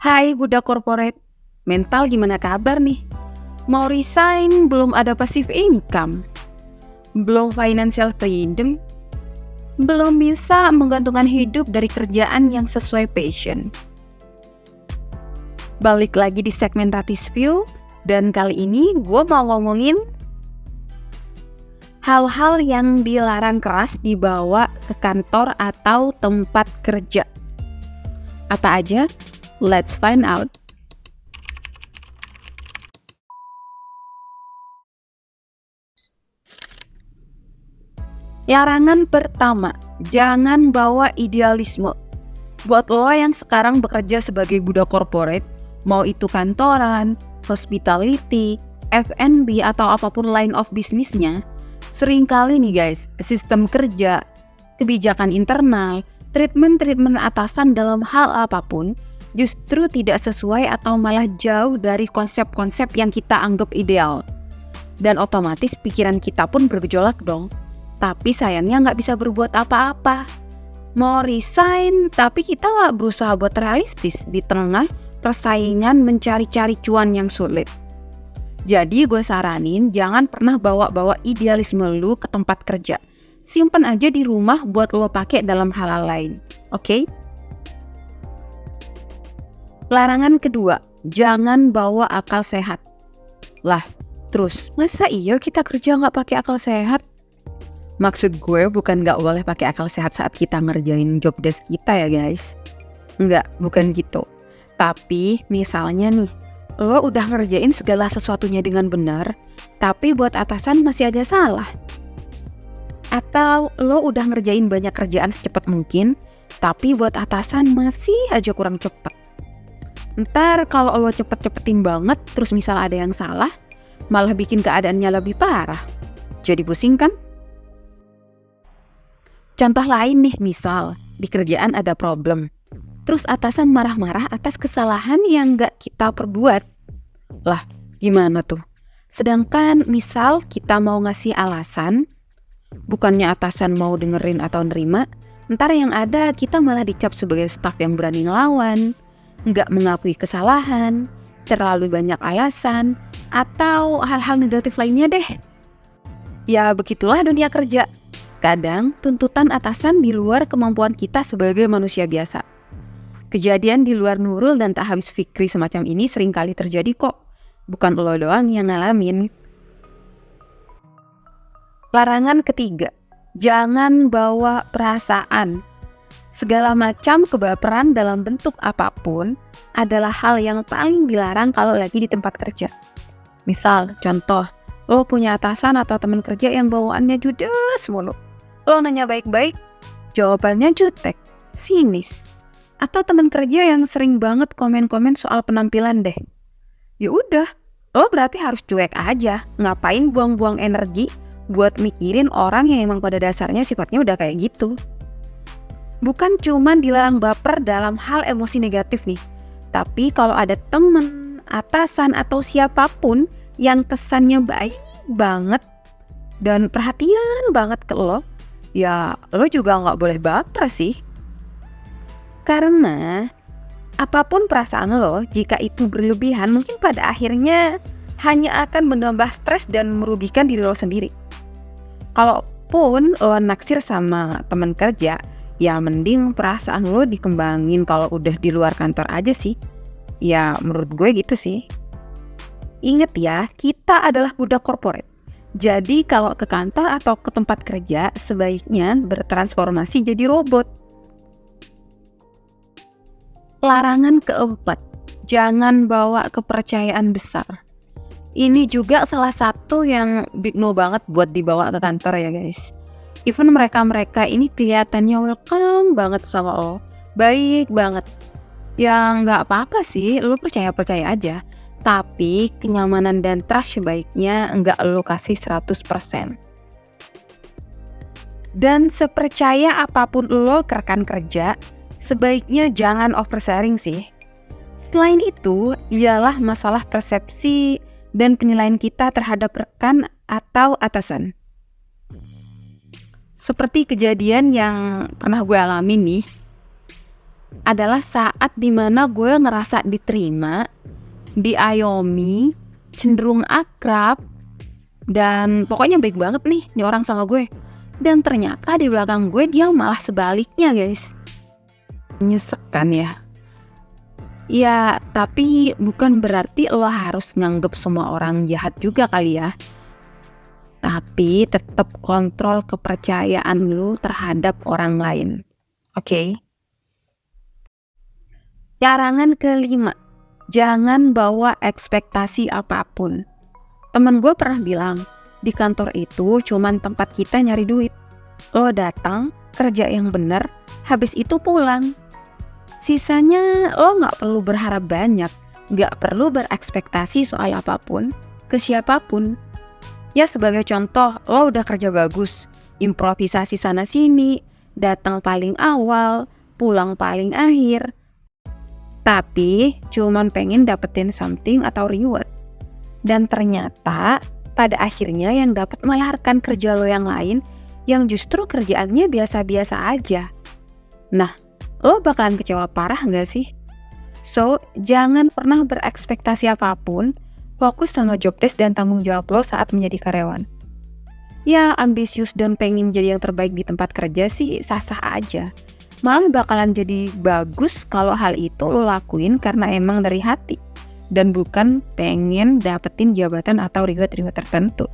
Hai budak corporate, mental gimana kabar nih? Mau resign belum ada passive income, belum financial freedom, belum bisa menggantungkan hidup dari kerjaan yang sesuai passion. Balik lagi di segmen Ratis View, dan kali ini gue mau ngomongin hal-hal yang dilarang keras dibawa ke kantor atau tempat kerja. Apa aja? Let's find out. Larangan pertama, jangan bawa idealisme. Buat lo yang sekarang bekerja sebagai budak corporate, mau itu kantoran, hospitality, F&B atau apapun line of bisnisnya, seringkali nih guys, sistem kerja, kebijakan internal, treatment atasan dalam hal apapun justru tidak sesuai atau malah jauh dari konsep-konsep yang kita anggap ideal. Dan otomatis pikiran kita pun bergejolak dong. Tapi sayangnya nggak bisa berbuat apa-apa. Mau resign, tapi kita nggak berusaha buat realistis di tengah persaingan mencari-cari cuan yang sulit. Jadi gue saranin jangan pernah bawa-bawa idealisme lu ke tempat kerja. Simpen aja di rumah buat lo pakai dalam hal lain. Oke? Larangan kedua, jangan bawa akal sehat. Lah, terus masa iya kita kerja nggak pakai akal sehat? Maksud gue bukan gak boleh pakai akal sehat saat kita ngerjain job desk kita ya guys. Enggak, bukan gitu. Tapi misalnya nih, lo udah ngerjain segala sesuatunya dengan benar, tapi buat atasan masih aja salah. Atau lo udah ngerjain banyak kerjaan secepat mungkin, tapi buat atasan masih aja kurang cepat. Ntar kalau lo cepet-cepetin banget, terus misal ada yang salah, malah bikin keadaannya lebih parah. Jadi pusing kan? Contoh lain nih, misal di kerjaan ada problem, terus atasan marah-marah atas kesalahan yang gak kita perbuat. Lah, gimana tuh? Sedangkan misal kita mau ngasih alasan, bukannya atasan mau dengerin atau nerima, ntar yang ada kita malah dicap sebagai staf yang berani ngelawan, gak mengakui kesalahan, terlalu banyak alasan, atau hal-hal negatif lainnya deh. Ya begitulah dunia kerja. Kadang tuntutan atasan di luar kemampuan kita sebagai manusia biasa. Kejadian di luar Nurul dan tak habis fikri semacam ini seringkali terjadi kok. Bukan lo doang yang ngalamin. Larangan ketiga, jangan bawa perasaan. Segala macam kebaperan dalam bentuk apapun adalah hal yang paling dilarang kalau lagi di tempat kerja. Misal, contoh, lo punya atasan atau teman kerja yang bawaannya judes mulu. Lo nanya baik-baik, jawabannya jutek, sinis. Atau teman kerja yang sering banget komen-komen soal penampilan deh. Ya udah, lo berarti harus cuek aja. Ngapain buang-buang energi buat mikirin orang yang emang pada dasarnya sifatnya udah kayak gitu. Bukan cuman dilarang baper dalam hal emosi negatif nih. Tapi kalau ada temen, atasan atau siapapun yang kesannya baik banget dan perhatian banget ke lo, ya lo juga gak boleh baper sih. Karena apapun perasaan lo, jika itu berlebihan mungkin pada akhirnya hanya akan menambah stres dan merugikan diri lo sendiri. Kalaupun lo naksir sama teman kerja, ya mending perasaan lo dikembangin kalau udah di luar kantor aja sih. Ya menurut gue gitu sih. Ingat ya, kita adalah budak corporate. Jadi kalau ke kantor atau ke tempat kerja sebaiknya bertransformasi jadi robot. Larangan keempat, jangan bawa kepercayaan besar. Ini juga salah satu yang big no banget buat dibawa ke kantor ya guys. Even mereka ini kelihatannya welcome banget sama lo, baik banget. Ya nggak apa-apa sih, lo percaya aja. Tapi kenyamanan dan trust sebaiknya nggak lo kasih 100%. Dan sepercaya apapun lo ke rekan kerja, sebaiknya jangan oversharing sih. Selain itu, ialah masalah persepsi dan penilaian kita terhadap rekan atau atasan. Seperti kejadian yang pernah gue alami nih. adalah saat dimana gue ngerasa diterima, diayomi, cenderung akrab, dan pokoknya baik banget nih orang sama gue. Dan ternyata di belakang gue dia malah sebaliknya, guys. Nyesek kan ya? Ya, tapi bukan berarti lo harus nganggep semua orang jahat juga kali ya. Tapi tetap kontrol kepercayaan lo terhadap orang lain. Oke? Larangan kelima, jangan bawa ekspektasi apapun. Temen gue pernah bilang, di kantor itu cuman tempat kita nyari duit. Lo datang, kerja yang bener, habis itu pulang. Sisanya lo gak perlu berharap banyak, gak perlu berekspektasi soal apapun, ke siapapun. Ya sebagai contoh, lo udah kerja bagus, improvisasi sana sini, datang paling awal, pulang paling akhir. Tapi cuman pengen dapetin something atau reward. Dan ternyata pada akhirnya yang dapat malah rekan kerja lo yang lain yang justru kerjaannya biasa-biasa aja. Nah, lo bakalan kecewa parah gak sih? So, jangan pernah berekspektasi apapun, fokus sama job desk dan tanggung jawab lo saat menjadi karyawan. Ya, ambisius dan pengen jadi yang terbaik di tempat kerja sih sah-sah aja. Malah bakalan jadi bagus kalau hal itu lo lakuin karena emang dari hati dan bukan pengen dapetin jabatan atau reward-reward tertentu.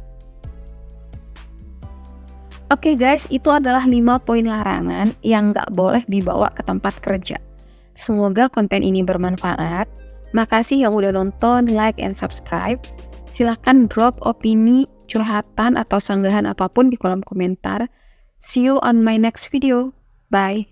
Oke guys, itu adalah 5 poin larangan yang gak boleh dibawa ke tempat kerja. Semoga konten ini bermanfaat. Makasih yang udah nonton, like, and subscribe. Silahkan drop opini, curhatan, atau sanggahan apapun di kolom komentar. See you on my next video. Bye.